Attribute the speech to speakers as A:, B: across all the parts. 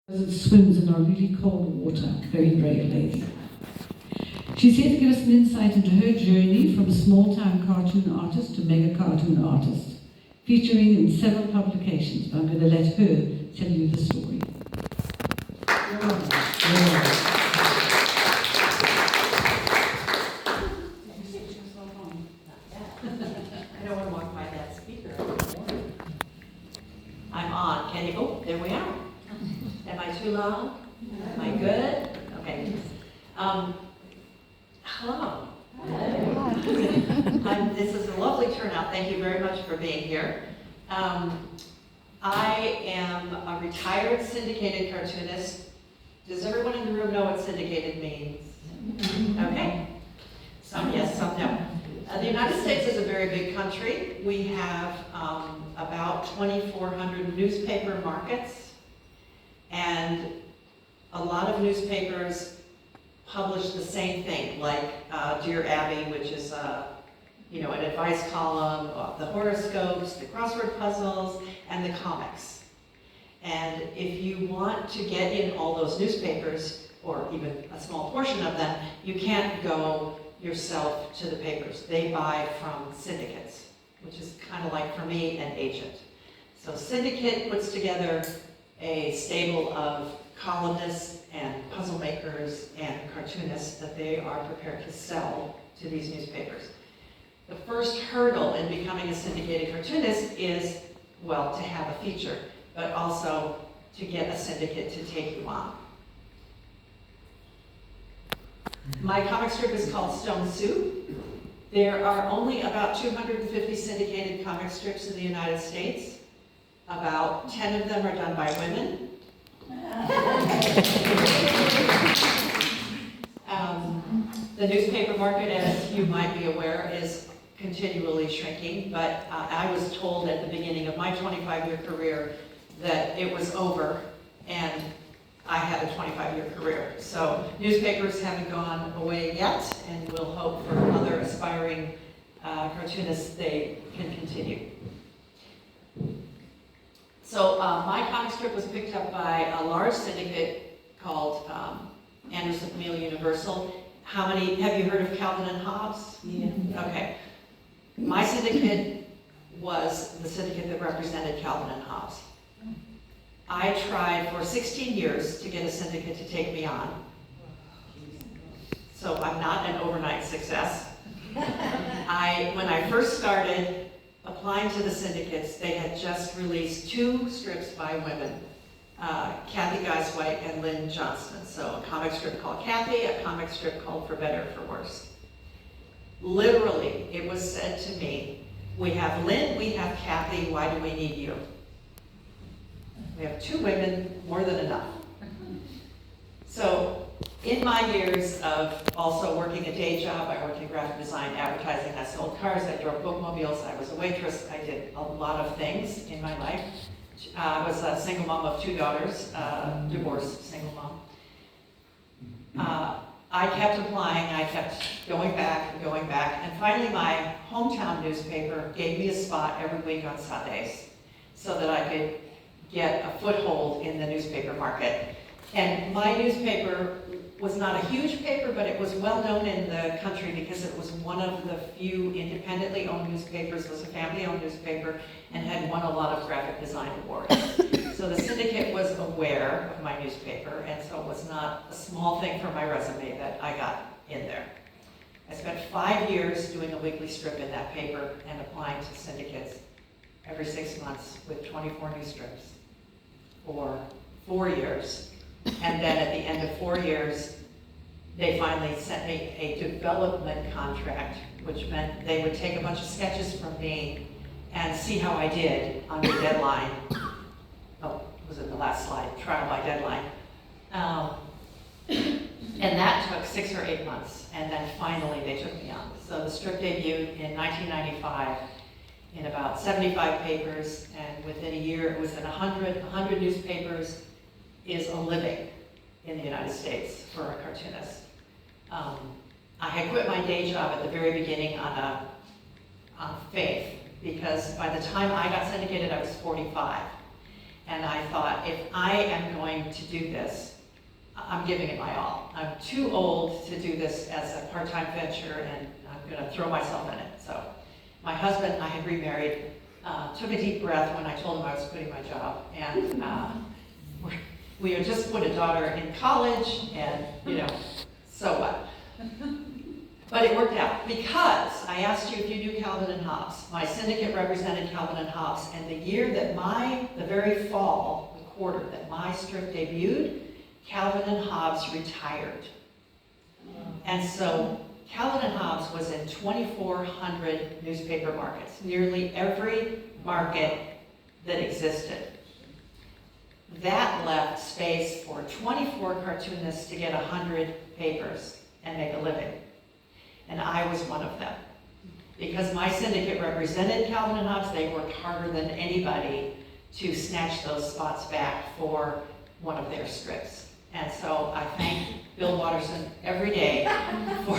A: It swims in our really cold water. Very brave lady. She's here to give us an insight into her journey from small-town cartoon artist to mega cartoon artist, featuring in several publications, but I'm going to let her tell you the story.
B: I don't want to walk by that speaker. I'm on. Can you? Oh, there we are. Am I too loud? Am I good? Okay. Hello. This is a lovely turnout. Thank you very much for being here. I am a retired syndicated cartoonist. Does everyone in the room know what syndicated means? Okay. Some yes, some no. The United States is a very big country. We have about 2,400 newspaper markets, and a lot of newspapers publish the same thing, like Dear Abby, which is an advice column, the horoscopes, the crossword puzzles, and the comics. And if you want to get in all those newspapers, or even a small portion of them, you can't go yourself to the papers. They buy from syndicates, which is kind of like, for me, an agent. So syndicate puts together a stable of columnists and puzzle makers and cartoonists that they are prepared to sell to these newspapers. The first hurdle in becoming a syndicated cartoonist is, well, to have a feature, but also to get a syndicate to take you on. My comic strip is called Stone Soup. There are only about 250 syndicated comic strips in the United States. About 10 of them are done by women. The newspaper market, as you might be aware, is continually shrinking, but I was told at the beginning of my 25-year career that it was over, and I had a 25-year career. So newspapers haven't gone away yet, and we'll hope for other aspiring cartoonists they can continue. So my comic strip was picked up by a large syndicate called Anderson Meal Universal. How many, have you heard of Calvin and Hobbes? Yeah. Okay. My syndicate was the syndicate that represented Calvin and Hobbes. I tried for 16 years to get a syndicate to take me on. So I'm not an overnight success. When I first started applying to the syndicates, they had just released 2 strips by women, Kathy Geiswhite and Lynn Johnston. So a comic strip called Kathy, a comic strip called For Better or For Worse. Literally, it was said to me, we have Lynn, we have Kathy, why do we need you? We have 2 women, more than enough. So in my years of also working a day job, I worked in graphic design, advertising, I sold cars, I drove bookmobiles, I was a waitress, I did a lot of things in my life. I was a single mom of 2 daughters, divorced single mom. I kept applying, I kept going back, and finally my hometown newspaper gave me a spot every week on Sundays so that I could get a foothold in the newspaper market. And my newspaper was not a huge paper, but it was well known in the country because it was one of the few independently owned newspapers, it was a family-owned newspaper, and had won a lot of graphic design awards. So the syndicate was aware of my newspaper, and so it was not a small thing for my resume that I got in there. I spent 5 years doing a weekly strip in that paper and applying to syndicates every 6 months with 24 new strips for 4 years. And then at the end of 4 years, they finally sent me a development contract, which meant they would take a bunch of sketches from me and see how I did under deadline. Oh, was it the last slide? Trial by deadline. And that took 6 or 8 months, and then finally they took me on. So the strip debuted in 1995 in about 75 papers, and within a year it was in 100 newspapers is a living in the United States for a cartoonist. I had quit my day job at the very beginning on faith, because by the time I got syndicated I was 45. And I thought, if I am going to do this, I'm giving it my all. I'm too old to do this as a part-time venture, and I'm gonna throw myself in it. So my husband, I had remarried, took a deep breath when I told him I was quitting my job. And we had just put a daughter in college, and so what? But it worked out, because I asked you if you knew Calvin and Hobbes. My syndicate represented Calvin and Hobbes, and the year that the very fall, the quarter that my strip debuted, Calvin and Hobbes retired. And so Calvin and Hobbes was in 2,400 newspaper markets, nearly every market that existed. That left space for 24 cartoonists to get 100 papers and make a living. And I was one of them. Because my syndicate represented Calvin and Hobbes, they worked harder than anybody to snatch those spots back for one of their strips. And so I thank Bill Watterson every day for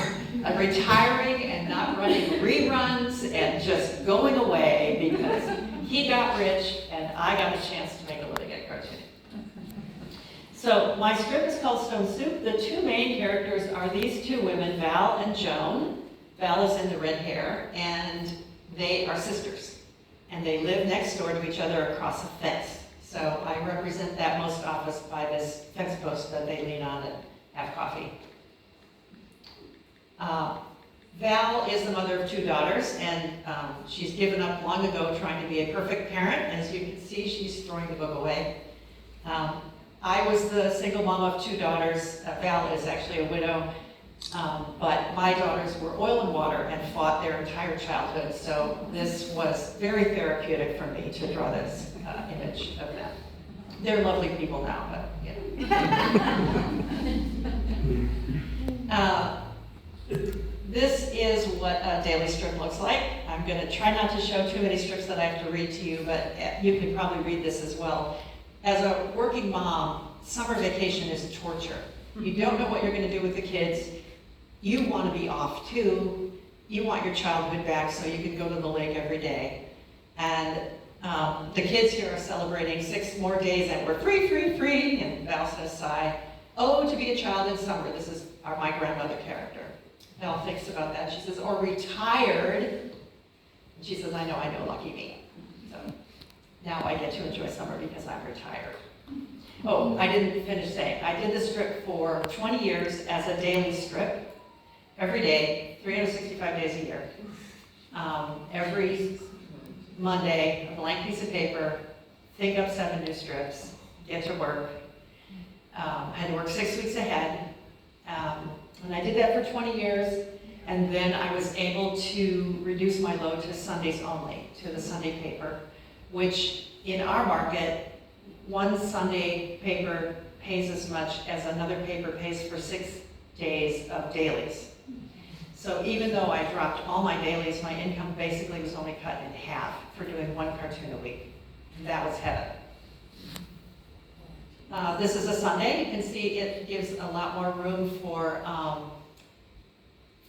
B: retiring and not running reruns and just going away, because he got rich and I got a chance to make a living at cartooning. So my strip is called Stone Soup. The two main characters are these two women, Val and Joan. Val is in the red hair, and they are sisters. And they live next door to each other across a fence. So I represent that most often by this fence post that they lean on and have coffee. Val is the mother of two daughters, and she's given up long ago trying to be a perfect parent. As you can see, she's throwing the book away. I was the single mom of two daughters. Val is actually a widow, but my daughters were oil and water and fought their entire childhood, so this was very therapeutic for me to draw this image of them. They're lovely people now, but this is what a daily strip looks like. I'm going to try not to show too many strips that I have to read to you, but you can probably read this as well. As a working mom, summer vacation is torture. You don't know what you're going to do with the kids. You want to be off too. You want your childhood back so you can go to the lake every day. And the kids here are celebrating 6 more days and we're free, free, free. And Val says, sigh, oh, to be a child in summer. This is my grandmother character. Val thinks about that. She says, or retired. And she says, I know, lucky me. So now I get to enjoy summer because I'm retired. Oh, I didn't finish saying, I did the strip for 20 years as a daily strip, every day, 365 days a year. Every Monday, a blank piece of paper, think up 7 new strips, get to work. I had to work 6 weeks ahead. And I did that for 20 years, and then I was able to reduce my load to Sundays only, to the Sunday paper, which in our market, one Sunday paper pays as much as another paper pays for 6 days of dailies. So even though I dropped all my dailies, my income basically was only cut in half for doing 1 cartoon a week. That was heaven. This is a Sunday. You can see it gives a lot more room for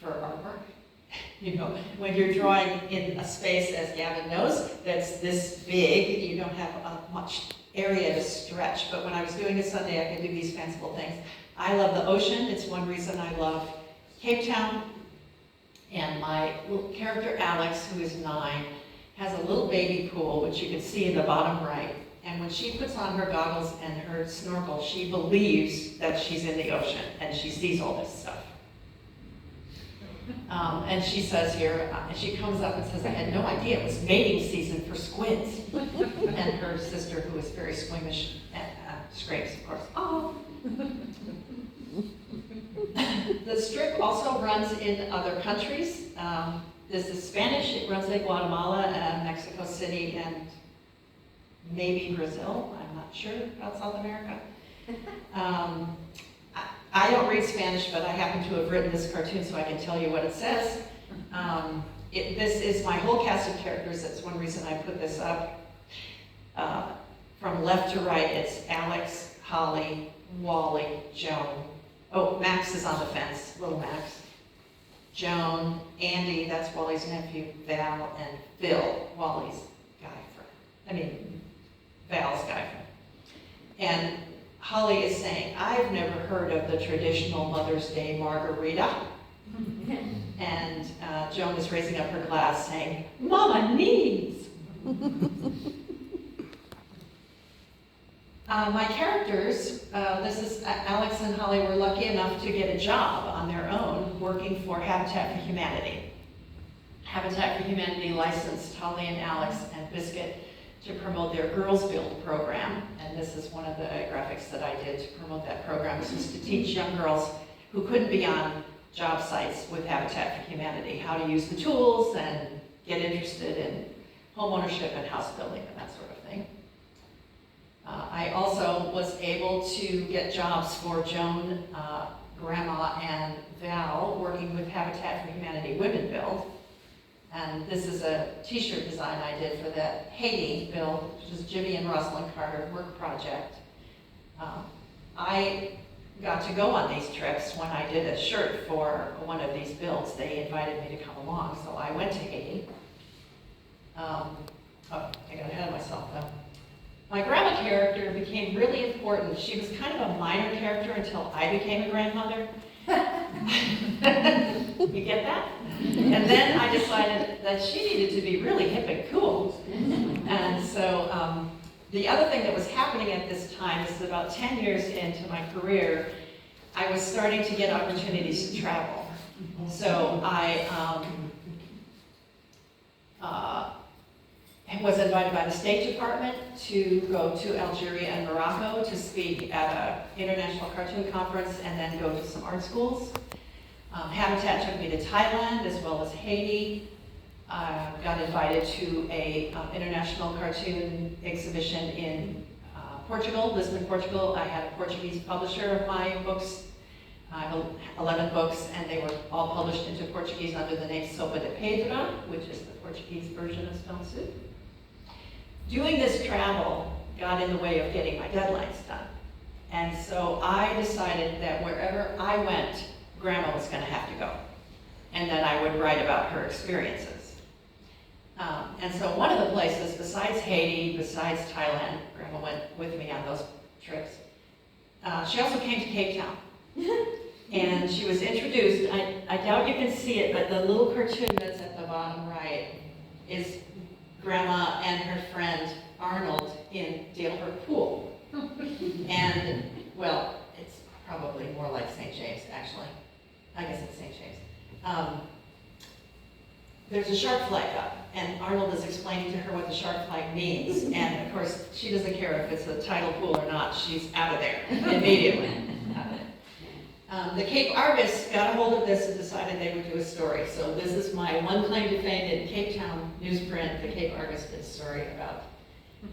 B: artwork. You know, when you're drawing in a space, as Gavin knows, that's this big, you don't have much area to stretch. But when I was doing a Sunday, I could do these fanciful things. I love the ocean. It's one reason I love Cape Town. And my little character, Alex, who is 9, has a little baby pool, which you can see in the bottom right. And when she puts on her goggles and her snorkel, she believes that she's in the ocean, and she sees all this stuff. And she says here, she comes up and says, I had no idea it was mating season for squids. And her sister, who is very squeamish, scrapes, of course. Oh. The strip also runs in other countries. This is Spanish. It runs in Guatemala and Mexico City and maybe Brazil. I'm not sure about South America. I don't read Spanish, but I happen to have written this cartoon so I can tell you what it says. This is my whole cast of characters. That's one reason I put this up. From left to right, it's Alex, Holly, Wally, Joan. Oh, Max is on the fence, little Max. Joan, Andy, that's Wally's nephew, Val, and Phil, Wally's guy friend. Val's guy friend. And Holly is saying, I've never heard of the traditional Mother's Day margarita. And Joan is raising up her glass saying, Mama needs. My characters, this is Alex and Holly were lucky enough to get a job on their own working for Habitat for Humanity. Habitat for Humanity licensed Holly and Alex and Biscuit to promote their Girls Build program. And this is one of the graphics that I did to promote that program. This was to teach young girls who couldn't be on job sites with Habitat for Humanity how to use the tools and get interested in home ownership and house building and that sort of thing. I also was able to get jobs for Joan, Grandma, and Val working with Habitat for Humanity Women Build. And this is a t-shirt design I did for that Haiti build, which is Jimmy and Rosalind Carter work project. I got to go on these trips when I did a shirt for one of these builds. They invited me to come along, so I went to Haiti. I got ahead of myself though. My grandma character became really important. She was kind of a minor character until I became a grandmother. You get that? And then I decided that she needed to be really hip and cool. And so the other thing that was happening at this time is about 10 years into my career, I was starting to get opportunities to travel. So I was invited by the State Department to go to Algeria and Morocco to speak at an international cartoon conference and then go to some art schools. Habitat took me to Thailand as well as Haiti. Got invited to a international cartoon exhibition in Portugal, Lisbon, Portugal. I had a Portuguese publisher of my books. I have 11 books, and they were all published into Portuguese under the name Sopa de Pedra, which is the Portuguese version of Stone Soup. Doing this travel got in the way of getting my deadlines done. And so I decided that wherever I went, Grandma was going to have to go, and that I would write about her experiences. And so one of the places, besides Haiti, besides Thailand, Grandma went with me on those trips. She also came to Cape Town. And she was introduced, I doubt you can see it, but the little cartoon that's at the bottom right is Grandma and her friend Arnold in Dalebrook Pool. And, well, it's probably more like St. James, actually. I guess it's St. James. There's a shark flag up, and Arnold is explaining to her what the shark flag means. And of course, she doesn't care if it's a tidal pool or not. She's out of there immediately. The Cape Argus got a hold of this and decided they would do a story. So this is my one claim to fame in Cape Town newsprint. The Cape Argus did a story about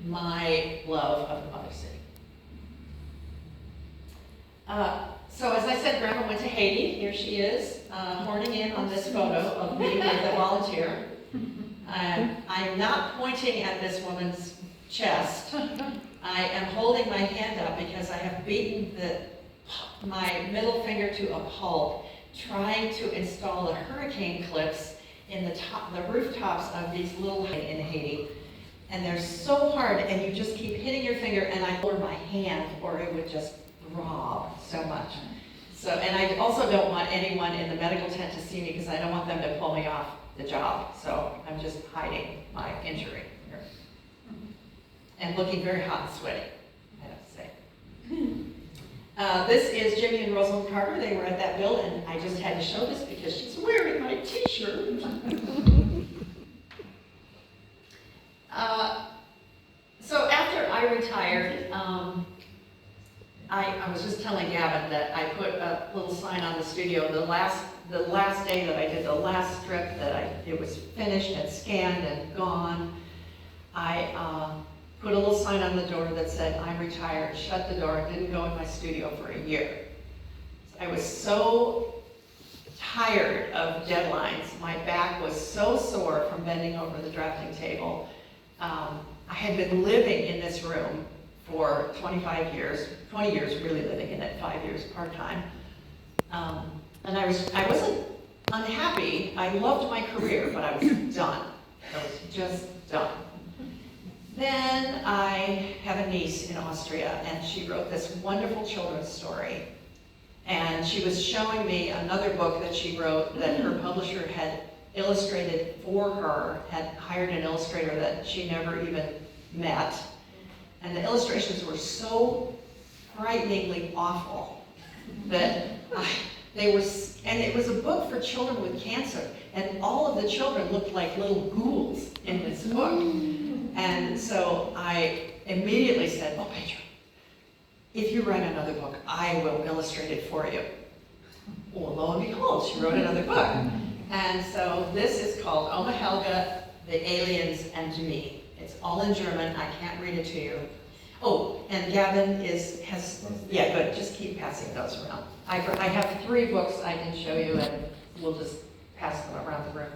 B: my love of the Mother City. So as I said, Grandma went to Haiti. Here she is, horning in on this photo of me with a volunteer. I'm not pointing at this woman's chest. I am holding my hand up because I have beaten my middle finger to a pulp trying to install the hurricane clips in the rooftops of these little in Haiti. And they're so hard, and you just keep hitting your finger, and I lower my hand or it would just throb so much. So, and I also don't want anyone in the medical tent to see me because I don't want them to pull me off the job. So I'm just hiding my injury here. And looking very hot and sweaty, I have to say. This is Jimmy and Rosalind Carter. They were at that build, and I just had to show this because she's wearing my t-shirt. So after I retired, I was just telling Gavin that I put a little sign on the studio. The last day that I did the last strip, it was finished and scanned and gone. I put a little sign on the door that said, "I'm retired," shut the door, didn't go in my studio for a year. I was so tired of deadlines. My back was so sore from bending over the drafting table. I had been living in this room for 25 years, 20 years really living in it, 5 years part-time. And I wasn't unhappy. I loved my career, but I was done. I was just done. Then I have a niece in Austria, and she wrote this wonderful children's story. And she was showing me another book that she wrote that her publisher had illustrated for her, had hired an illustrator that she never even met. And the illustrations were so frighteningly awful that they were, and it was a book for children with cancer, and all of the children looked like little ghouls in this book. And so I immediately said, "Oh, Petra, if you write another book, I will illustrate it for you." Well, lo and behold, she wrote another book. And so this is called Oma Helga, the Aliens, and Me. It's all in German. I can't read it to you. Oh, and Gavin yeah, good. Just keep passing those around. I have 3 books I can show you, and we'll just pass them around the room.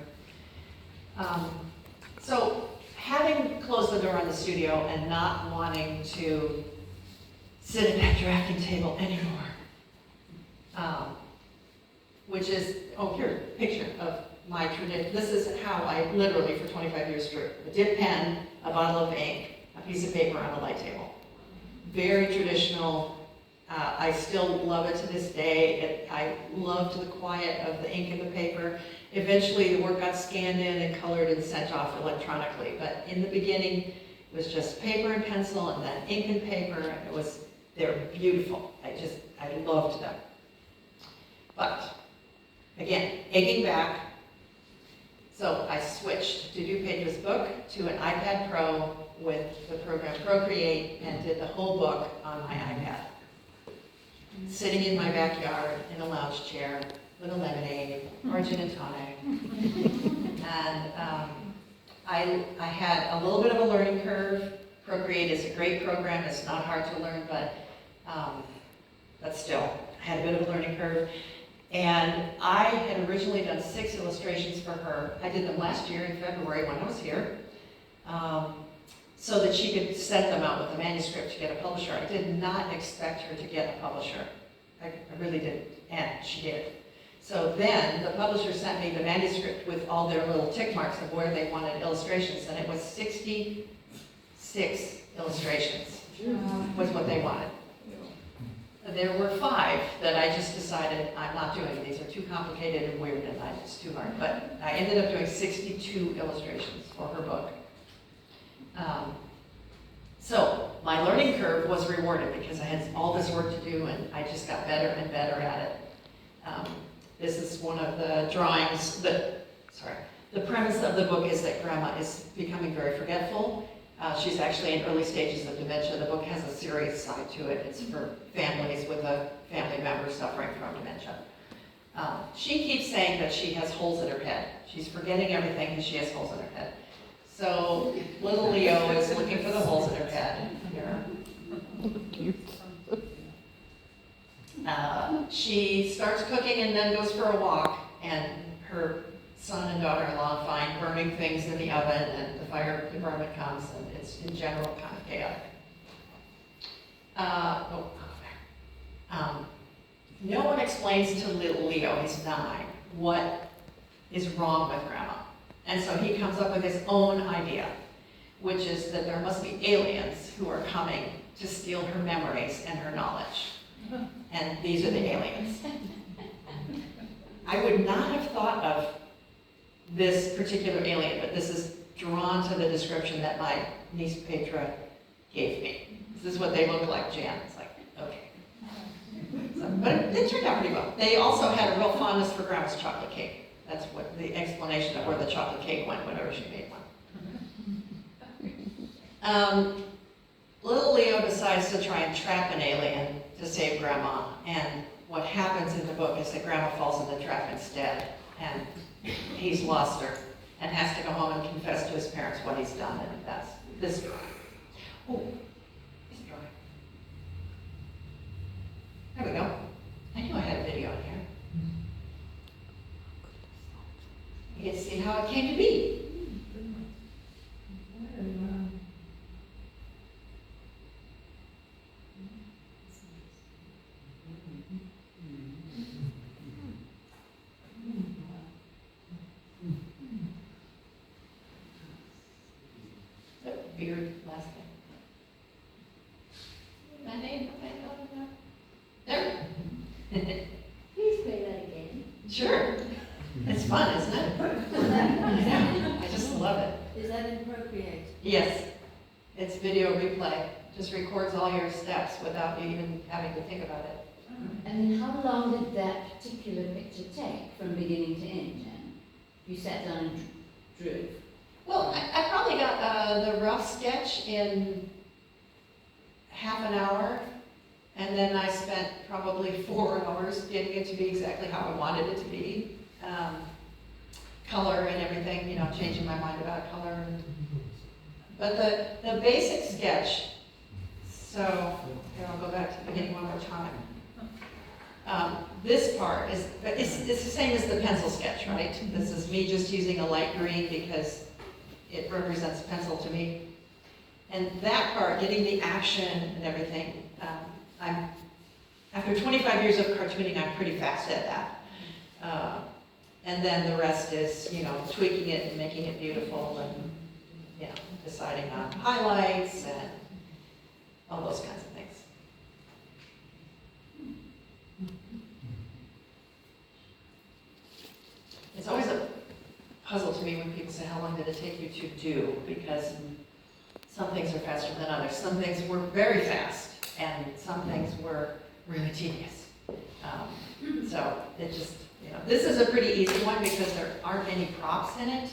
B: So having closed the door on the studio and not wanting to sit at that drafting table anymore, which is, oh, here, picture of my tradition. This is how I literally, for 25 years, drew. A dip pen, a bottle of ink, a piece of paper on a light table. Very traditional. I still love it to this day. I loved the quiet of the ink and the paper. Eventually, the work got scanned in and colored and sent off electronically. But in the beginning, it was just paper and pencil, and then ink and paper. And they're beautiful. I loved them. But again, aching back, so I switched to do Petra's book to an iPad Pro with the program Procreate, and did the whole book on my iPad. Sitting in my backyard in a lounge chair with a lemonade or gin and tonic. And I had a little bit of a learning curve. Procreate is a great program. It's not hard to learn, but still, I had a bit of a learning curve. And I had originally done 6 illustrations for her. I did them last year in February when I was here, so that she could send them out with the manuscript to get a publisher. I did not expect her to get a publisher. I really didn't, and she did. So then the publisher sent me the manuscript with all their little tick marks of where they wanted illustrations, and it was 66 illustrations was what they wanted. There were 5 that I just decided I'm not doing. These are too complicated and weird, and it's too hard. But I ended up doing 62 illustrations for her book. So my learning curve was rewarded because I had all this work to do, and I just got better and better at it. This is one of the drawings. The premise of the book is that Grandma is becoming very forgetful. She's actually in early stages of dementia. The book has a serious side to it. It's for families with a family member suffering from dementia. She keeps saying that she has holes in her head. She's forgetting everything because she has holes in her head. So little Leo is looking for the holes in her head here. She starts cooking and then goes for a walk, and her son and daughter-in-law find burning things in the oven, and the fire department comes, and it's in general kind of chaotic. No one explains to little Leo, he's 9, what is wrong with Grandma. And so he comes up with his own idea, which is that there must be aliens who are coming to steal her memories and her knowledge. And these are the aliens. I would not have thought of this particular alien, but this is drawn to the description that my niece Petra gave me. This is what they look like, Jan. It's like, okay. So, but it turned out pretty well. They also had a real fondness for Grandma's chocolate cake. That's what the explanation of where the chocolate cake went whenever she made one. Little Leo decides to try and trap an alien to save Grandma, and what happens in the book is that Grandma falls in the trap instead, and he's lost her, and has to go home and confess to his parents what he's done, and that's this drawing. Oh, it's drawing. There we go. I knew I had a video in here. You can see how it came to be. Beard,
C: Please play that again.
B: Sure. It's fun, isn't it? I just love it.
C: Is that in Procreate?
B: Yes. It's video replay. Just records all your steps without you even having to think about it.
C: And then how long did that particular picture take from beginning to end, Jan? You sat down and drew?
B: Well, I probably got the rough sketch in half an hour, and then I spent probably 4 hours getting it to be exactly how I wanted it to be. Color and everything, you know, changing my mind about color. But the basic sketch, so here I'll go back to the beginning one more time. This part is, it's the same as the pencil sketch, right? This is me just using a light green because it represents pencil to me. And that part, getting the action and everything, after 25 years of cartooning, I'm pretty fast at that. And then the rest is, you know, tweaking it and making it beautiful and, you know, deciding on highlights and all those kinds of things. It's always a puzzle to me when people say, how long did it take you to do? Because some things are faster than others. Some things were very fast, and some things were really tedious. So it just, you know, this is a pretty easy one because there aren't any props in it.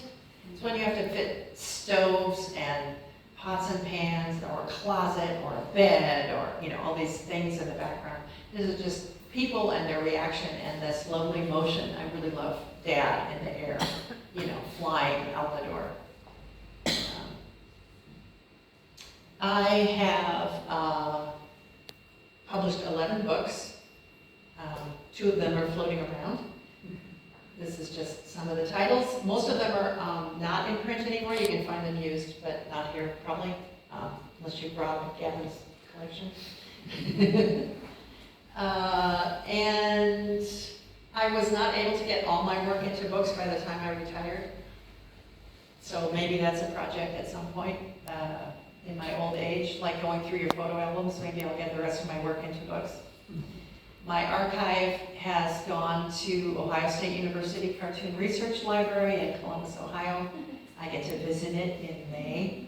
B: It's when you have to fit stoves and pots and pans, or a closet, or a bed, or, you know, all these things in the background. This is just people and their reaction and this lovely motion. I really love Dad in the air, you know, flying out the door. I have published 11 books. 2 of them are floating around. This is just some of the titles. Most of them are not in print anymore. You can find them used, but not here probably, unless you brought Gavin's collection. And I was not able to get all my work into books by the time I retired. So maybe that's a project at some point in my old age, like going through your photo albums. Maybe I'll get the rest of my work into books. My archive has gone to Ohio State University Cartoon Research Library in Columbus, Ohio. I get to visit it in May.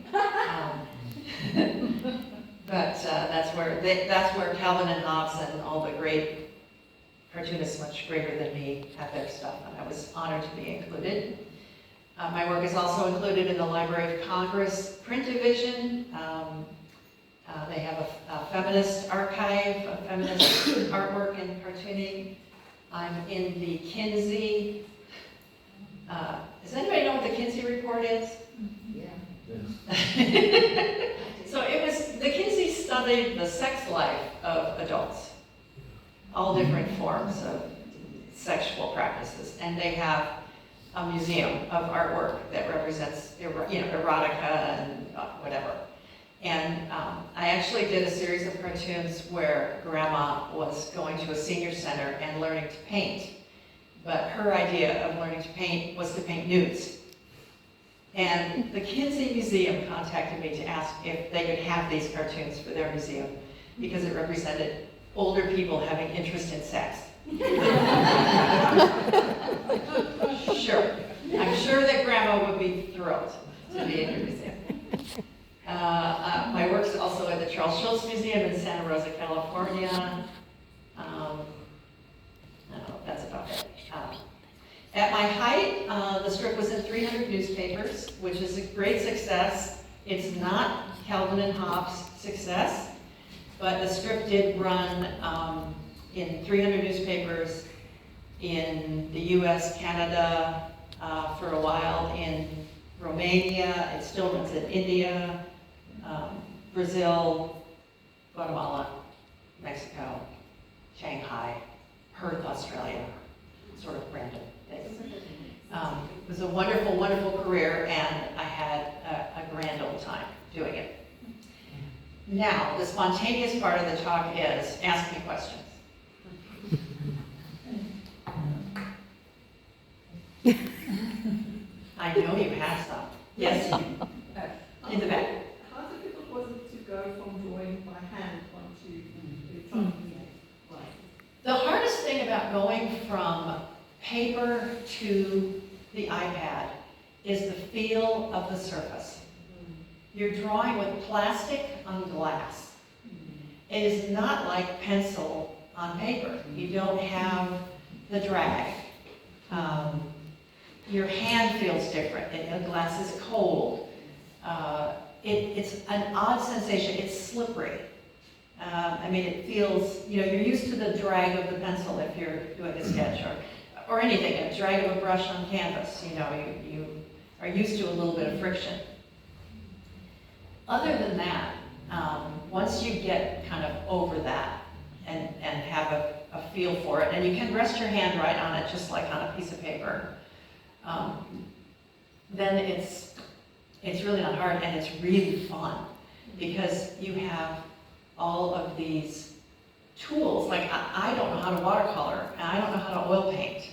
B: But that's where Calvin and Hobbes and all the great cartoonists much greater than me have their stuff, and I was honored to be included. My work is also included in the Library of Congress print division. They have a feminist archive, a feminist artwork and cartooning. I'm in the Kinsey. Does anybody know what the Kinsey report is?
C: Yeah.
B: So the Kinsey studied the sex life of adults, all different forms of sexual practices, and they have a museum of artwork that represents, erotica and whatever. And I actually did a series of cartoons where Grandma was going to a senior center and learning to paint. But her idea of learning to paint was to paint nudes. And the Kinsey Museum contacted me to ask if they could have these cartoons for their museum because it represented older people having interest in sex. Sure. I'm sure that Grandma would be thrilled to be in your museum. My work's also at the Charles Schulz Museum in Santa Rosa, California. No, that's about it. At my height, the strip was in 300 newspapers, which is a great success. It's not Calvin and Hobbes' success, but the strip did run in 300 newspapers in the US, Canada, for a while in Romania. It still runs in India, Brazil, Guatemala, Mexico, Shanghai, Perth, Australia, sort of random things. It was a wonderful, wonderful career, and I had a grand old time doing it. Now, the spontaneous part of the talk is ask me questions. I know you have some. Yes, in the back.
D: How difficult was it to go from drawing by hand onto electronic?
B: The hardest about going from paper to the iPad is the feel of the surface. You're drawing with plastic on glass. It is not like pencil on paper. You don't have the drag. Your hand feels different. The glass is cold. It's an odd sensation. It's slippery. I mean, it feels, you're used to the drag of the pencil if you're doing a sketch or anything, a drag of a brush on canvas. You are used to a little bit of friction. Other than that, once you get kind of over that and have a feel for it, and you can rest your hand right on it just like on a piece of paper, then it's really not hard, and it's really fun because you have all of these tools. Like I don't know how to watercolor, and I don't know how to oil paint,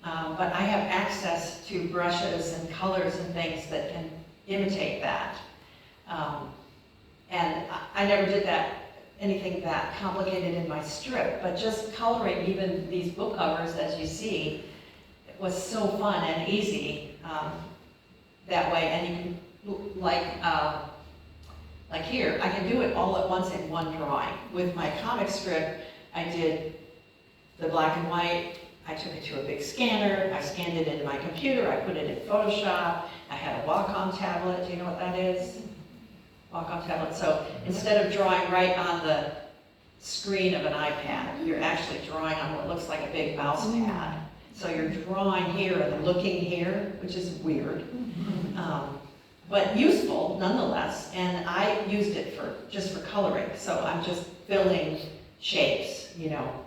B: but I have access to brushes and colors and things that can imitate that. And I never did anything that complicated in my strip, but just coloring even these book covers, as you see, it was so fun and easy that way. And you can, like here, I can do it all at once in one drawing. With my comic strip, I did the black and white, I took it to a big scanner, I scanned it into my computer, I put it in Photoshop, I had a Wacom tablet, do you know what that is? Wacom tablet. So instead of drawing right on the screen of an iPad, you're actually drawing on what looks like a big mouse pad. So you're drawing here and looking here, which is weird, but useful nonetheless. And I used it just for coloring. So I'm just filling shapes.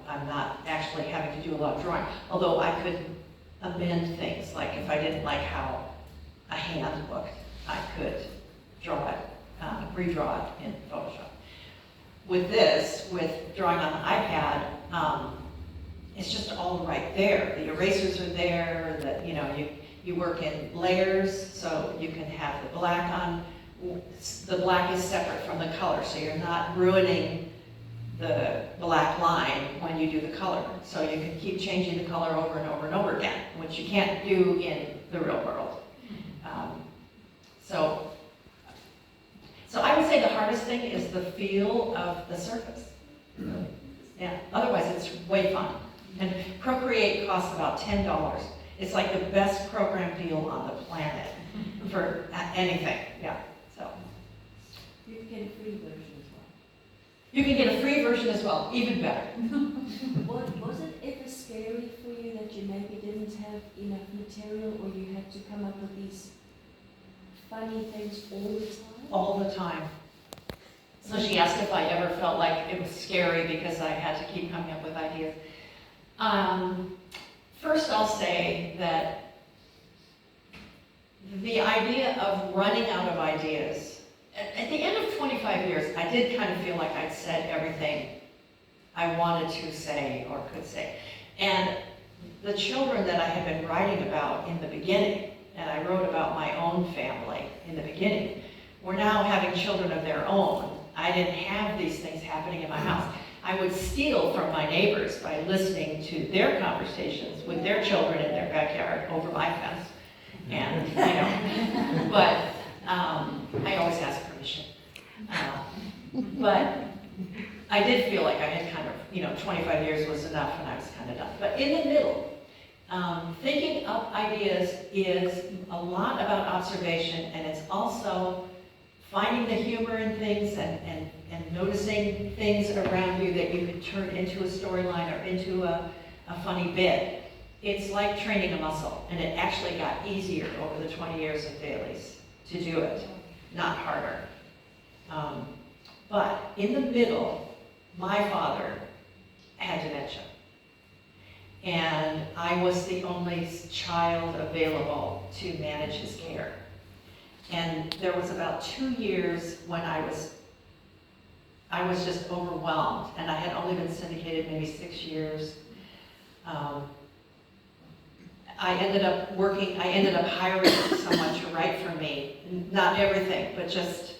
B: I'm not actually having to do a lot of drawing. Although I could amend things, like if I didn't like how a hand looked, I could draw it. Redraw it in Photoshop. With drawing on the iPad, it's just all right there. The erasers are there. You work in layers, so you can have the black on. The black is separate from the color, so you're not ruining the black line when you do the color. So you can keep changing the color over and over and over again, which you can't do in the real world. So I would say the hardest thing is the feel of the surface. Yeah. Otherwise, it's way fun. And Procreate costs about $10. It's like the best program deal on the planet for anything. Yeah. So
E: you can get a free version as well.
B: You can get a free version as well, even better.
E: Was it ever scary for you that you maybe didn't have enough material, or you had to come up with these funny things all the time?
B: All the time. So she asked if I ever felt like it was scary because I had to keep coming up with ideas. First, I'll say that the idea of running out of ideas, at the end of 25 years, I did kind of feel like I'd said everything I wanted to say or could say. And the children that I had been writing about in the beginning, and I wrote about my own family in the beginning, were now having children of their own. I didn't have these things happening in my house. I would steal from my neighbors by listening to their conversations with their children in their backyard over my fence. And, but I always ask permission. But I did feel like I had kind of, 25 years was enough and I was kind of done. But in the middle, thinking up ideas is a lot about observation, and it's also finding the humor in things and noticing things around you that you could turn into a storyline or into a funny bit. It's like training a muscle, and it actually got easier over the 20 years of dailies to do it, not harder. But in the middle, my father had dementia. And I was the only child available to manage his care. And there was about 2 years when I was just overwhelmed, and I had only been syndicated maybe 6 years. I ended up hiring someone to write for me. Not everything, but just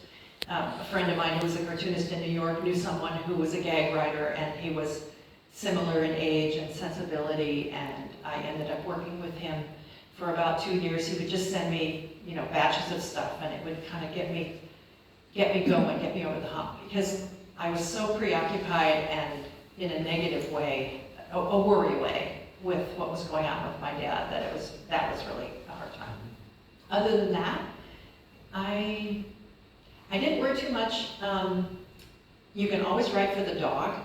B: a friend of mine who was a cartoonist in New York knew someone who was a gag writer, and he was similar in age and sensibility, and I ended up working with him for about 2 years. He would just send me, you know, batches of stuff, and it would kind of get me going, get me over the hump, because I was so preoccupied and in a negative way, a worry way, with what was going on with my dad, that was really a hard time. Other than that, I didn't worry too much. You can always write for the dog.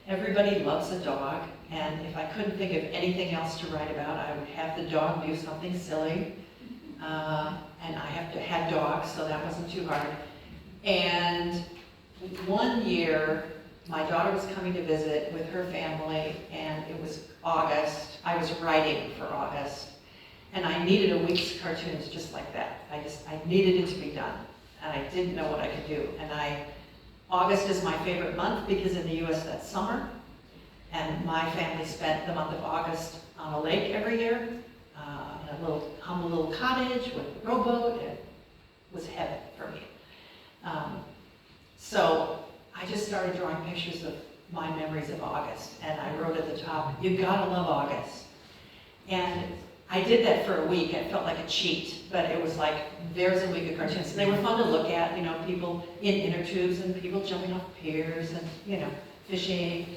B: Everybody loves a dog, and if I couldn't think of anything else to write about, I would have the dog do something silly. And I had dogs, so that wasn't too hard. And one year, my daughter was coming to visit with her family, and it was August. I was writing for August, and I needed a week's cartoons just like that. I needed it to be done, and I didn't know what I could do. And August is my favorite month because in the US that's summer, and my family spent the month of August on a lake every year, in a little humble little cottage with a rowboat. It was heaven for me. So I just started drawing pictures of my memories of August, and I wrote at the top, "You gotta love August." And I did that for a week. It felt like a cheat, but it was like, there's a week of cartoons. And they were fun to look at, you know, people in inner tubes and people jumping off piers and, you know, fishing.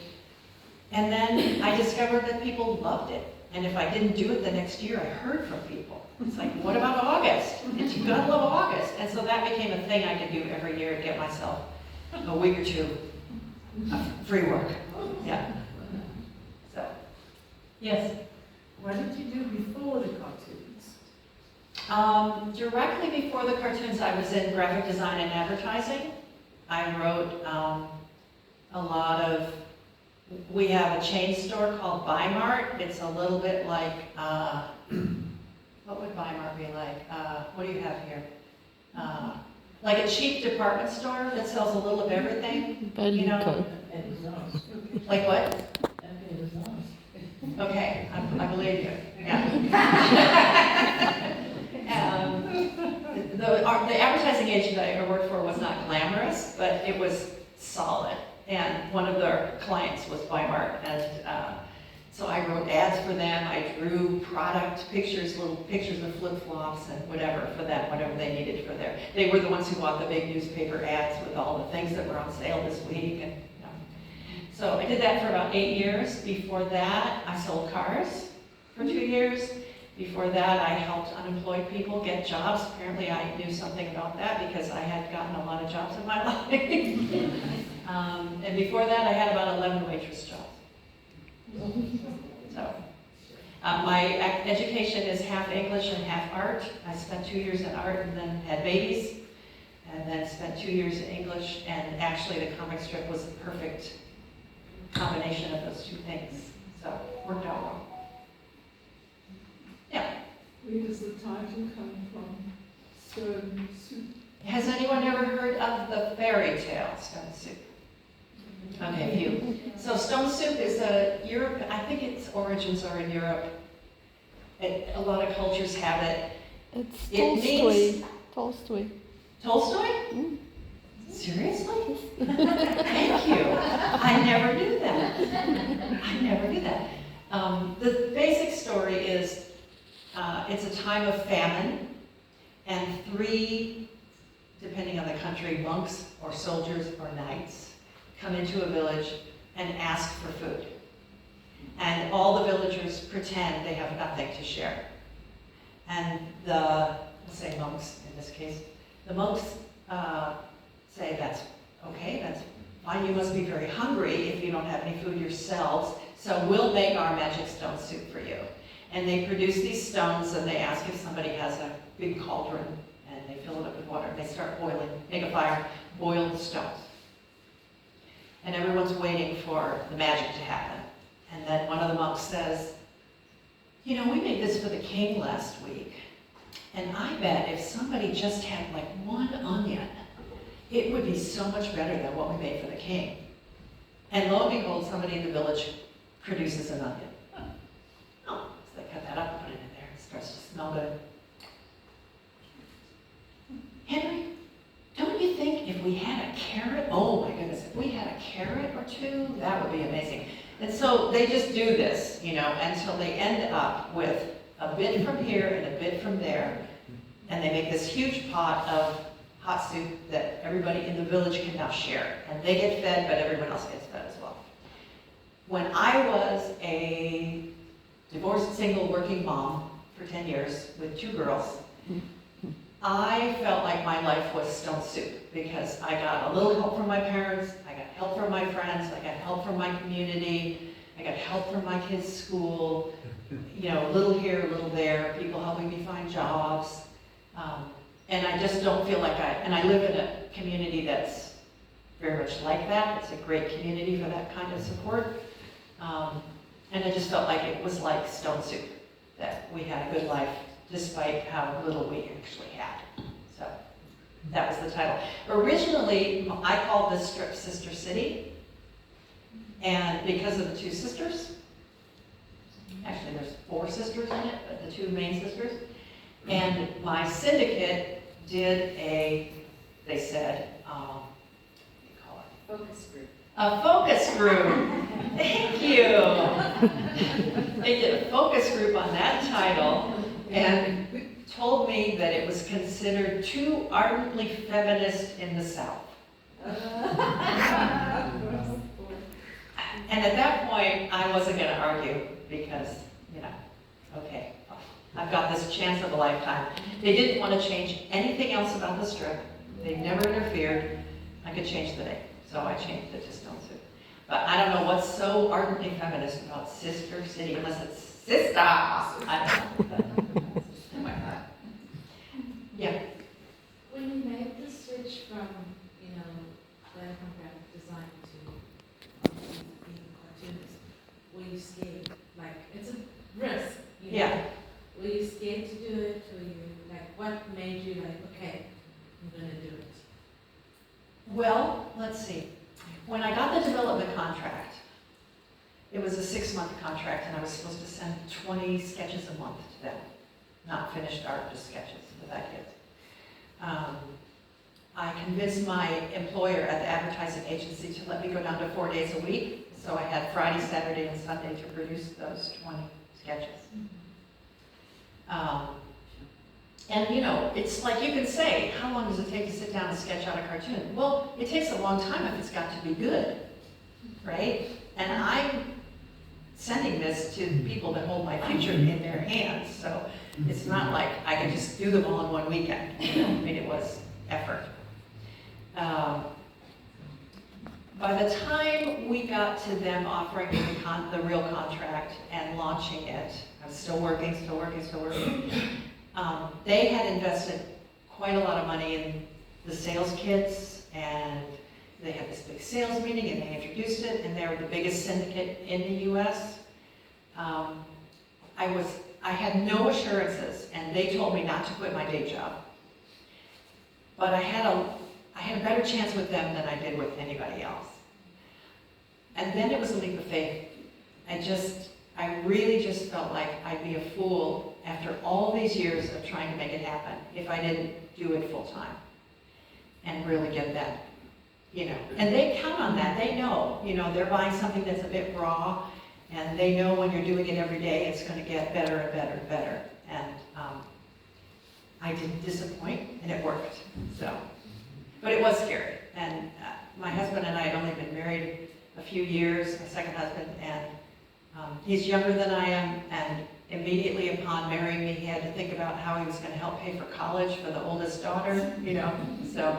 B: And then I discovered that people loved it. And if I didn't do it the next year, I heard from people. It's like, what about August? You gotta love August. And so that became a thing I could do every year to get myself a week or two of free work. Yeah. So, yes.
D: What did you do before the cartoons?
B: Directly before the cartoons, I was in graphic design and advertising. I wrote a lot of, we have a chain store called Bimart. It's a little bit like, what would Bimart be like? What do you have here? Like a cheap department store that sells a little of everything. You know? Like what? Okay, I believe you. Yeah. The advertising agent I worked for was not glamorous, but it was solid. And one of their clients was Weimar, and so I wrote ads for them. I drew product pictures, little pictures of flip-flops and whatever for them, whatever they needed for their. They were the ones who bought the big newspaper ads with all the things that were on sale this week. And so I did that for about 8 years. Before that, I sold cars for 2 years. Before that, I helped unemployed people get jobs. Apparently, I knew something about that because I had gotten a lot of jobs in my life. And before that, I had about 11 waitress jobs. So, my education is half English and half art. I spent 2 years in art and then had babies, and then spent 2 years in English. And actually, the comic strip was the perfect combination of those two things. So, worked out well. Yeah.
D: Where does the title come from? Stone Soup.
B: Has anyone ever heard of the fairy tale Stone Soup? Okay, a few. So Stone Soup is a Europe. I think its origins are in Europe. A lot of cultures have it.
F: It's
B: It
F: Tolstoy.
B: means-
F: Tolstoy.
B: Tolstoy?
F: Mm.
B: Seriously? Thank you. I never knew that. The basic story is it's a time of famine, and 3, depending on the country, monks or soldiers or knights come into a village and ask for food. And all the villagers pretend they have nothing to share. And we'll say monks in this case, the monks say, that's okay, that's fine, you must be very hungry if you don't have any food yourselves, so we'll make our magic stone soup for you. And they produce these stones, and they ask if somebody has a big cauldron, and they fill it up with water, and they start boiling, make a fire, boil the stones. And everyone's waiting for the magic to happen. And then one of the monks says, you know, we made this for the king last week, and I bet if somebody just had like 1 onion, it would be so much better than what we made for the king. And lo and behold, somebody in the village produces an onion. Oh, so they cut that up and put it in there. It starts to smell good. Henry, don't you think if if we had a carrot, oh my goodness, if we had a carrot or two, that would be amazing. And so they just do this, until they end up with a bit from here and a bit from there. And they make this huge pot of hot soup that everybody in the village can now share. And they get fed, but everyone else gets fed as well. When I was a divorced single working mom for 10 years with 2 girls, I felt like my life was stone soup because I got a little help from my parents, I got help from my friends, I got help from my community, I got help from my kids' school, a little here, a little there, people helping me find jobs. And I just don't feel like and I live in a community that's very much like that. It's a great community for that kind of support. And I just felt like it was like stone soup, that we had a good life despite how little we actually had. So that was the title. Originally, I called this strip Sister City, and because of the 2 sisters, actually there's 4 sisters in it, but the 2 main sisters, and my syndicate did they said, what do you call it?
C: Focus group.
B: A focus group. Thank you. They did a focus group on that title and told me that it was considered too ardently feminist in the South. And at that point, I wasn't going to argue because, okay, I've got this chance of a lifetime. They didn't want to change anything else about the strip. They never interfered. I could change the name, so I changed it to Stone Soup. But I don't know what's so ardently feminist about Sister City, unless it's sister. I don't know. Yeah.
F: When you made the switch from, from graphic design to being a cartoonist, were you scared? Like, it's a risk,
B: Yeah.
F: Were you scared to do it? Were you, what made you okay, I'm gonna do it?
B: Well, let's see. When I got the development contract, it was a 6-month contract, and I was supposed to send 20 sketches a month to them. Not finished art, just sketches with ideas. I convinced my employer at the advertising agency to let me go down to 4 days a week, so I had Friday, Saturday, and Sunday to produce those 20 sketches. And it's like you can say, how long does it take to sit down and sketch out a cartoon? Well, it takes a long time if it's got to be good, right? And I'm sending this to people that hold my future in their hands, so it's not like I can just do them all in one weekend. I mean, it was effort. By the time we got to them offering me the real contract and launching it, I was still working. They had invested quite a lot of money in the sales kits, and they had this big sales meeting, and they introduced it, and they were the biggest syndicate in the U.S. I had no assurances, and they told me not to quit my day job. But I had a better chance with them than I did with anybody else. And then it was a leap of faith. I really just felt like I'd be a fool after all these years of trying to make it happen if I didn't do it full time and really get that, And they count on that. They know, they're buying something that's a bit raw, and they know when you're doing it every day, it's going to get better and better and better. And I didn't disappoint, and it worked. So, but it was scary. And my husband and I had only been married a few years, my second husband, and he's younger than I am, and immediately upon marrying me, he had to think about how he was going to help pay for college for the oldest daughter, So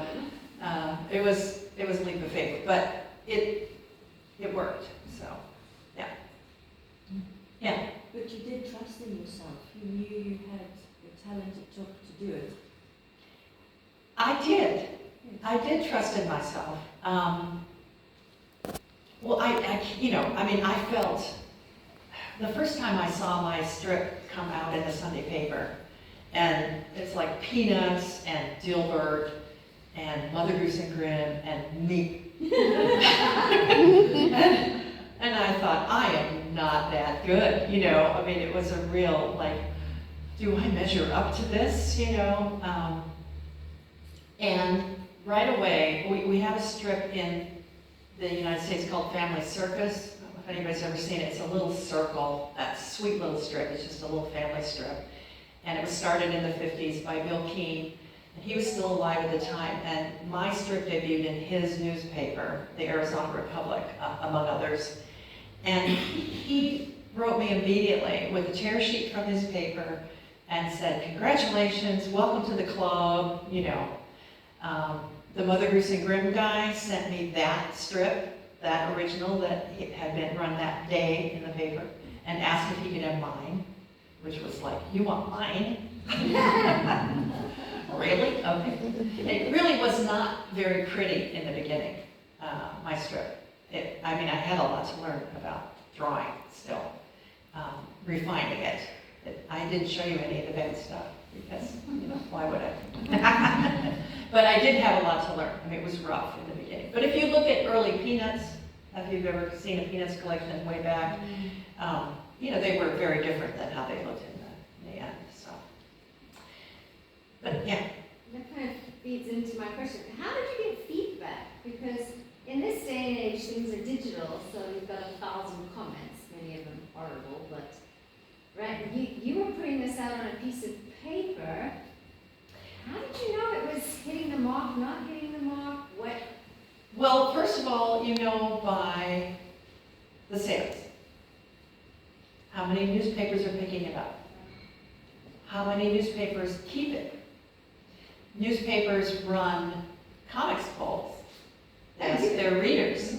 B: it was a leap of faith, but it worked. So yeah.
E: But you did trust in yourself. You knew you had the talent it took to do it.
B: I did. I did trust in myself. Well, I felt the first time I saw my strip come out in the Sunday paper, and it's like Peanuts and Dilbert and Mother Goose and Grimm and me. and I thought, I am not that good, it was a real, do I measure up to this, And right away, we have a strip in the United States called Family Circus. I don't know if anybody's ever seen it. It's a little circle, that sweet little strip. It's just a little family strip. And it was started in the 50s by Bill Keane. And he was still alive at the time. And my strip debuted in his newspaper, the Arizona Republic, among others. And he wrote me immediately with a tear sheet from his paper and said, "Congratulations, welcome to the club," you know. The Mother Goose and Grimm guy sent me that strip, that original that had been run that day in the paper, and asked if he could have mine, which was like, "You want mine?" Really? Okay. It really was not very pretty in the beginning, my strip. I mean, I had a lot to learn about drawing still, refining it. I didn't show you any of the bad stuff because, you know, why would I? But I did have a lot to learn. I mean, it was rough in the beginning. But if you look at early Peanuts, if you've ever seen a Peanuts collection way back, you know, they were very different than how they looked in the end. So, but yeah.
G: That kind of feeds into my question. How did you get feedback? Because in this day and age, things are digital, so you've got 1,000 comments, many of them horrible, but right, you were putting this out on a piece of paper. How did you know it was hitting the mark, not hitting the mark? What?
B: Well, first of all, you know by the sales. How many newspapers are picking it up? How many newspapers keep it? Newspapers run comics polls. They ask their readers,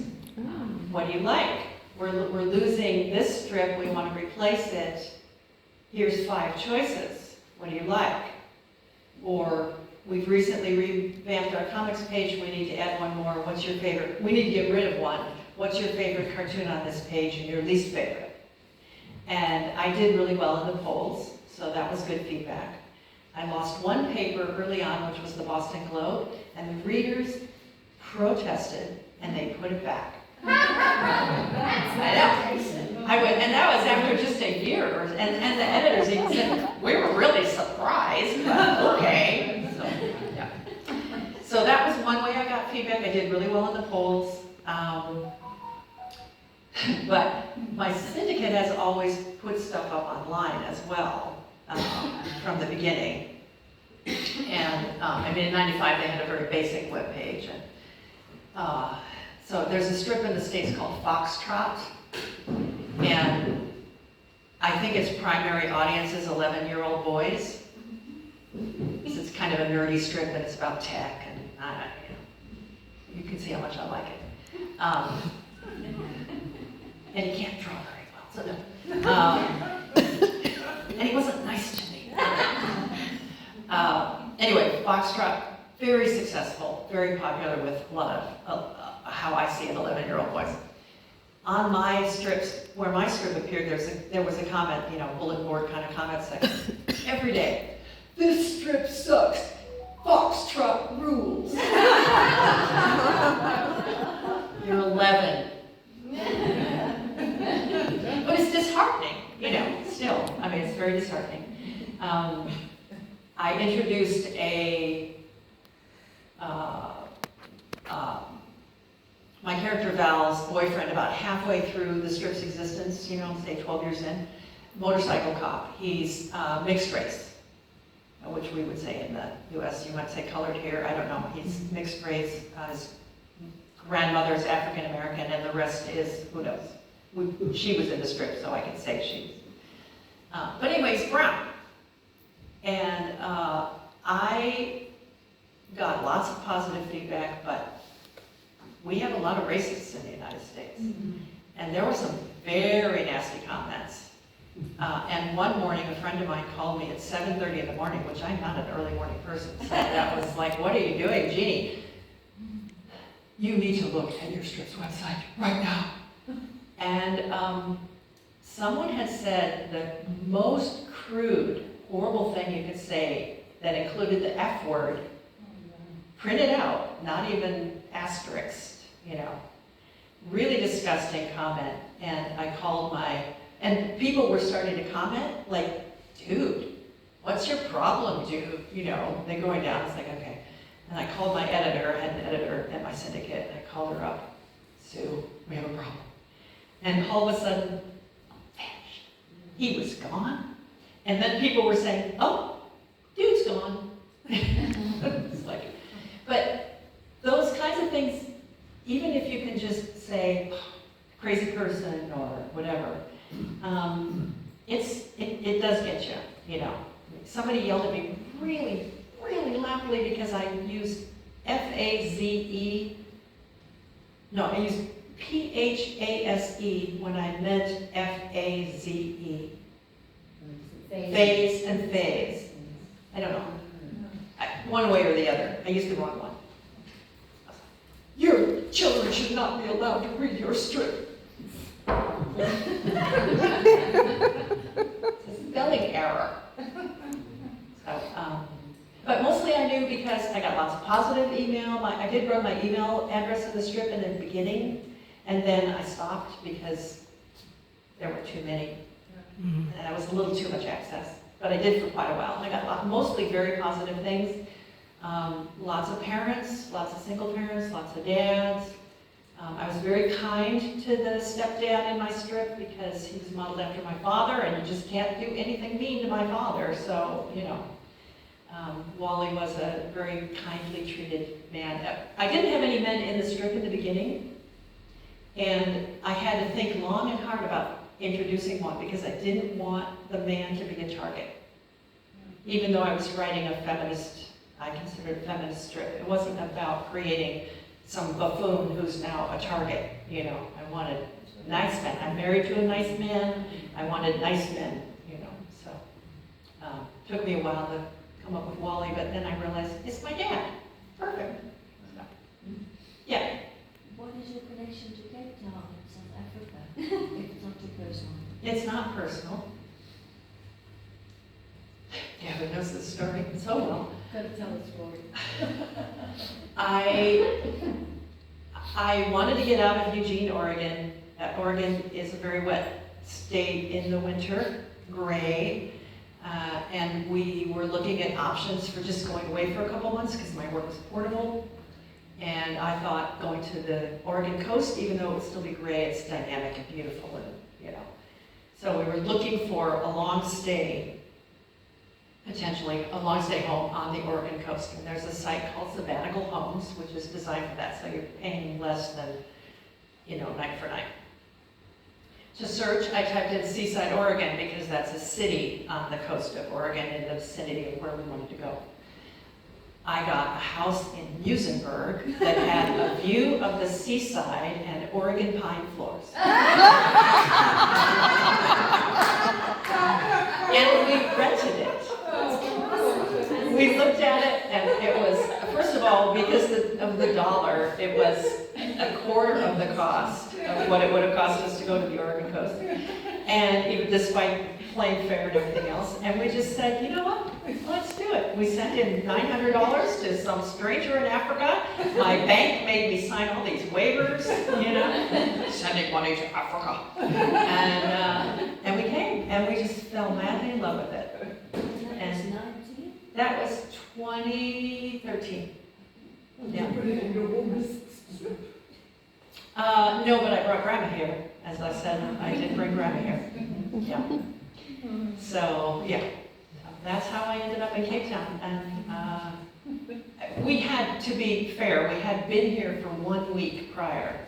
B: what do you like? We're losing this strip, we want to replace it. Here's 5 choices. What do you like? Or we've recently revamped our comics page, we need to add one more. What's your favorite? We need to get rid of one. What's your favorite cartoon on this page and your least favorite? And I did really well in the polls, so that was good feedback. I lost one paper early on, which was the Boston Globe, and the readers protested and they put it back. I know. And that was after just a year, and the editors even said, we were really surprised, but okay. So, yeah. So that was one way I got feedback. I did really well in the polls. But my syndicate has always put stuff up online as well, from the beginning. And I mean, in '95 they had a very basic web page. And, so there's a strip in the States called Foxtrot, and I think its primary audience is 11-year-old boys. It's kind of a nerdy strip, and it's about tech, and you can see how much I like it. And he can't draw very well, so no. And he wasn't nice to me. Anyway, Foxtrot, very successful, very popular with a lot of how I see it, 11-year-old boys. On my strips, where my strip appeared, there was a comment, you know, bulletin board kind of comment section. Every day, this strip sucks. Foxtrot rules. You're 11. But it's disheartening, you know, still. I mean, it's very disheartening. I introduced my character Val's boyfriend about halfway through the strip's existence, you know, say 12 years in, motorcycle cop. He's mixed race, which we would say in the US, you might say colored hair, I don't know. He's mixed race, his grandmother's African American, and the rest is, who knows. She was in the strip, so I can say she was. But anyway, he's brown. And I got lots of positive feedback, but we have a lot of racists in the United States. Mm-hmm. And there were some very nasty comments. And one morning, a friend of mine called me at 7:30 in the morning, which I'm not an early morning person. So that was like, what are you doing, Jeannie? You need to look at your strip's website right now. And someone had said the most crude, horrible thing you could say that included the F word, printed out, not even asterisked, you know. Really disgusting comment. And I called and people were starting to comment, like, dude, what's your problem, dude? You know, they're going down. It's like, okay. And I called my editor, I had an editor at my syndicate, and I called her up, Sue, we have a problem. And all of a sudden, vanished. He was gone. And then people were saying, oh, dude's gone. It's like, but those kinds of things, even if you can just say, crazy person or whatever, it does get you, you know. Somebody yelled at me really, really loudly because I used F-A-Z-E. No, I used P-H-A-S-E when I meant F-A-Z-E. Phase and phase. I don't know. One way or the other. I used the wrong one. Your children should not be allowed to read your strip. It's a spelling error. So, but mostly I knew because I got lots of positive email. I did run my email address in the strip in the beginning, and then I stopped because there were too many. And that was a little too much access. But I did for quite a while. And I got mostly very positive things. Lots of parents, lots of single parents, lots of dads. I was very kind to the stepdad in my strip because he was modeled after my father, and you just can't do anything mean to my father. So, you know, Wally was a very kindly treated man. I didn't have any men in the strip in the beginning, and I had to think long and hard about introducing one because I didn't want the man to be a target. Even though I was writing a feminist, I considered a feminist strip. It wasn't about creating some buffoon who's now a target, you know. I wanted nice men. I'm married to a nice man. I wanted nice men, you know. So took me a while to come up with Wally, but then I realized it's my dad. Perfect. So, yeah.
E: What is your connection to Cape Town in South Africa? If it's not too personal.
B: It's not personal. Yeah, who knows the story so well.
D: Gotta tell the story.
B: I wanted to get out of Eugene, Oregon. Oregon is a very wet state in the winter, gray, and we were looking at options for just going away for a couple months because my work was portable. And I thought going to the Oregon coast, even though it would still be gray, it's dynamic and beautiful, and you know. So we were looking for a long stay, potentially a long stay home on the Oregon coast. And there's a site called Sabbatical Homes, which is designed for that, so you're paying less than, you know, night for night. To search, I typed in Seaside, Oregon, because that's a city on the coast of Oregon in the vicinity of where we wanted to go. I got a house in Muizenberg that had a view of the seaside and Oregon pine floors. And we rented it. We looked at it, and it was, first of all, because of the dollar, it was a quarter of the cost of what it would have cost us to go to the Oregon coast. And even despite plane fare and everything else, and we just said, you know what, let's do it. We sent in $900 to some stranger in Africa. My bank made me sign all these waivers, you know, sending money to Africa. And we came, and we just fell madly in love with it. And that was 2013. Yeah.
D: You put it in your woman's strip.
B: No, but I brought Grandma here. As I said, I did bring Grandma here. Yeah. So, yeah, that's how I ended up in Cape Town. And we had, to be fair, we had been here for 1 week prior.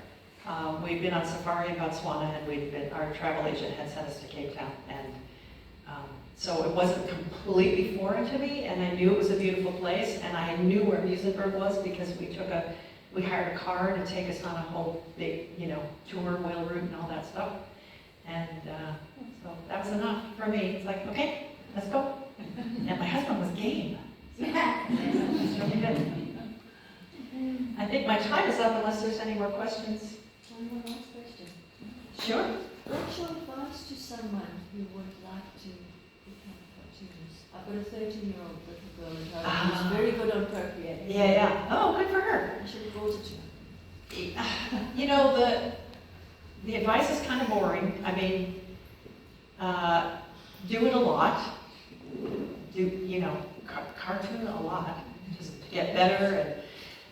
B: We'd been on safari in Botswana, and our travel agent had sent us to Cape Town. And so it wasn't completely foreign to me, and I knew it was a beautiful place, and I knew where Muizenberg was because we hired a car to take us on a whole big, you know, tour, whale route and all that stuff. And so that was enough for me. It's like, okay, let's go. And my husband was game. So it's really good. I think my time is up unless there's any more questions.
E: One last question.
B: Sure.
E: What's your advice to someone who would like to become a cartoonist? I've got a 13-year-old little girl at home who's very good on procreating.
B: Yeah. Oh, good for her.
E: I should have brought it to her.
B: You know, the advice is kind of boring. I mean, do it a lot. Do, you know, cartoon a lot. Just get better.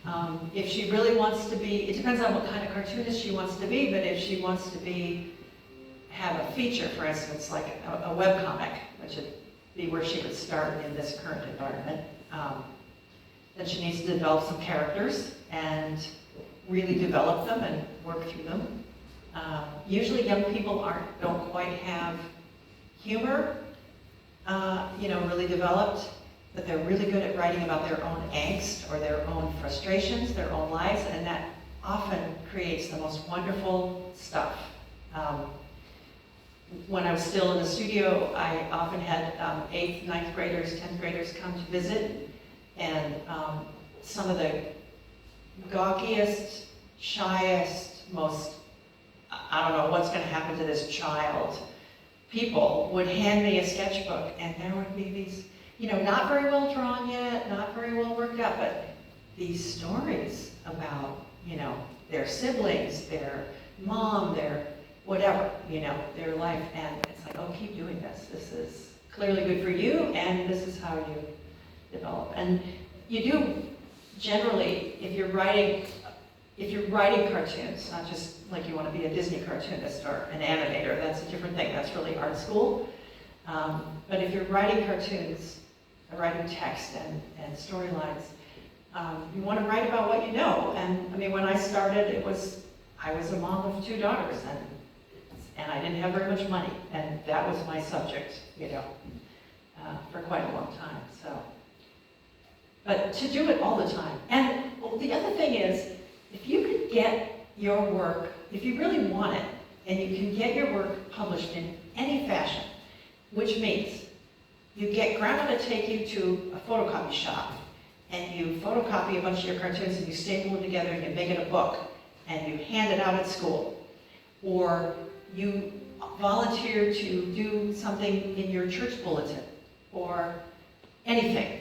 B: And if she really wants to be, it depends on what kind of cartoonist she wants to be, but if she wants to have a feature, for instance, like a webcomic, which would be where she would start in this current environment, then she needs to develop some characters and really develop them and work through them. Usually young people don't quite have humor, really developed, but they're really good at writing about their own angst or their own frustrations, their own lives, and that often creates the most wonderful stuff. When I was still in the studio, I often had 8th, 9th graders, 10th graders come to visit, and some of the gawkiest, shyest, most, I don't know what's going to happen to this child, people would hand me a sketchbook, and there would be these, not very well drawn yet, not very well worked out, but these stories about, their siblings, their mom, their whatever, their life, and it's like, oh, keep doing this. This is clearly good for you, and this is how you develop. And you do generally, if you're writing cartoons, not just like you want to be a Disney cartoonist or an animator, that's a different thing. That's really art school. But if you're writing cartoons, writing text and storylines, you want to write about what you know. And I mean, when I started, I was a mom of 2 daughters, and I didn't have very much money, and that was my subject, for quite a long time. So, but to do it all the time. And the other thing is, if you could get your work, if you really want it, and you can get your work published in any fashion, which means you get grandma to take you to a photocopy shop, and you photocopy a bunch of your cartoons, and you staple them together, and you make it a book, and you hand it out at school. Or you volunteer to do something in your church bulletin, or anything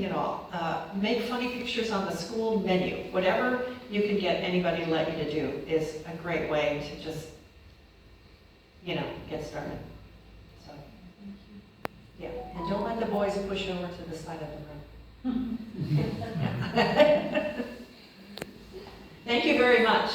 B: at all. Make funny pictures on the school menu. Whatever you can get anybody to let you to do is a great way to just, get started. So, yeah, and don't let the boys push over to the side of the room. Thank you very much.